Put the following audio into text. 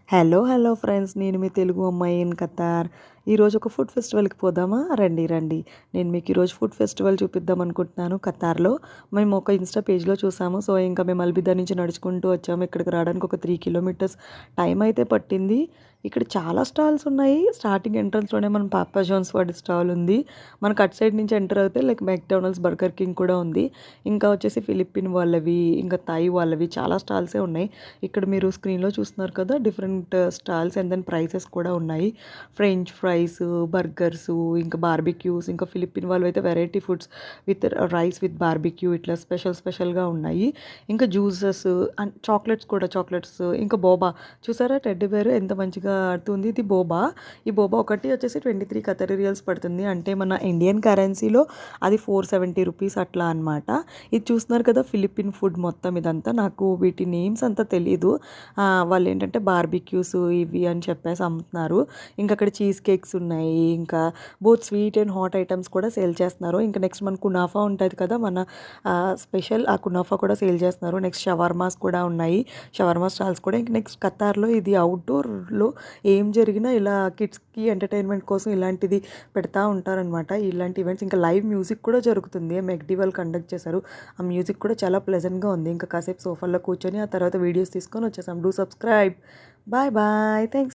Hello friends. నేను మీ తెలుగు అమ్మాయి in Qatar. ఈరోజు ఒక ఫుడ్ ఫెస్టివల్‌కి పోదామా? రండి. నేను మీకు ఈరోజు ఫుడ్ ఫెస్టివల్ చూపిద్దాం అనుకుంటున్నాను ఖతార్‌లో. మేము ఒక ఇన్‌స్టా పేజ్‌లో చూసాము. సో, ఇంకా మేము అల్బిదా నుంచి నడుచుకుంటూ వచ్చాము. ఇక్కడికి రావడానికి ఒక 3 కిలోమీటర్స్ టైం అయితే పట్టింది. ఇక్కడ చాలా స్టాల్స్ ఉన్నాయి. స్టార్టింగ్ ఎంట్రన్స్‌లోనే మన పాపా జాన్స్ వాడి స్టాల్ ఉంది. మనకు అటు సైడ్ నుంచి ఎంటర్ అవుతే లైక్ మెక్‌డానల్డ్స్, బర్గర్ కింగ్ కూడా ఉంది. ఇంకా వచ్చేసి ఫిలిపిన్ వాళ్ళవి, ఇంకా థాయ్ వాళ్ళవి చాలా స్టాల్సే ఉన్నాయి. ఇక్కడ మీరు స్క్రీన్‌లో చూస్తున్నారు కదా! Different stalls and then prices కూడా ఉన్నాయి. ఫ్రెంచ్ ఫ్రైస్, బర్గర్సు, ఇంకా బార్బిక్యూస్, ఇంకా ఫిలిపిన్ వాళ్ళవైతే variety foods with rice with barbecue ఇట్లా స్పెషల్‌గా ఉన్నాయి. ఇంకా జ్యూసెస్ అండ్ చాక్లెట్స్, ఇంకా బోబా చూసారా టెడ్డీ బేర్ ఎంత మంచిగా ఆడుతుంది. ఇది బోబా. ఈ బోబా ఒకటి వచ్చేసి 23 కతరీ రియల్స్ పడుతుంది. అంటే మన ఇండియన్ కరెన్సీలో అది 470 రూపీస్ అట్లా అనమాట. ఇది చూస్తున్నారు కదా ఫిలిపిన్ ఫుడ్ మొత్తం ఇదంతా. నాకు వీటి నేమ్స్ అంతా తెలీదు. వాళ్ళు ఏంటంటే బార్బిక్యూస్ ఇవి అని చెప్పేసి అమ్ముతున్నారు. ఇంకా అక్కడ చీజ్ కేక్స్ ఉన్నాయి. ఇంకా both sweet and hot items కూడా సేల్ చేస్తున్నారు. ఇంకా నెక్స్ట్ మన కునాఫా ఉంటుంది కదా మన స్పెషల్, ఆ కునాఫా కూడా సేల్ చేస్తున్నారు. నెక్స్ట్ షవర్మాస్ కూడా ఉన్నాయి. షవర్మా స్టాల్స్ కూడా. ఇంకా నెక్స్ట్ ఖతార్లో ఇది అవుట్డోర్లో ఏం జరిగినా ఇలా కిడ్స్కి ఎంటర్టైన్మెంట్ కోసం ఇలాంటిది పెడతా ఉంటారనమాట. ఇలాంటి ఈవెంట్స్ ఇంకా లైవ్ మ్యూజిక్ కూడా జరుగుతుంది. మెక్డీ వాళ్ళు కండక్ట్ చేశారు. ఆ మ్యూజిక్ కూడా చాలా ప్లెజెంట్గా ఉంది. ఇంకా కాసేపు సోఫాలో కూర్చొని ఆ తర్వాత వీడియోస్ తీసుకొని వచ్చేసాం. Do subscribe. Bye thanks.